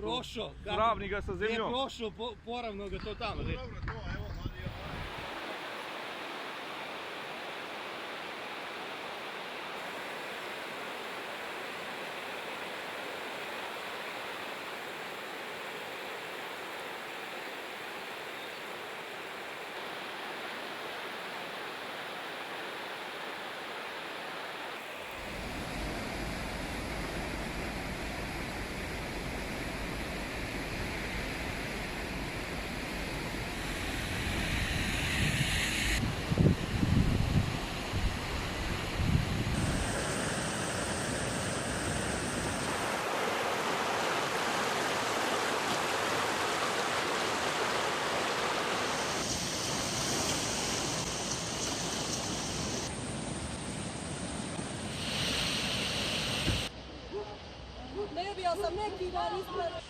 prošao. Sravni ga sa zemljom. Je prošao, poravno ga to tamo. Dobro, to, evo, sad je. Ne bi, ja sam neki dan ispravio.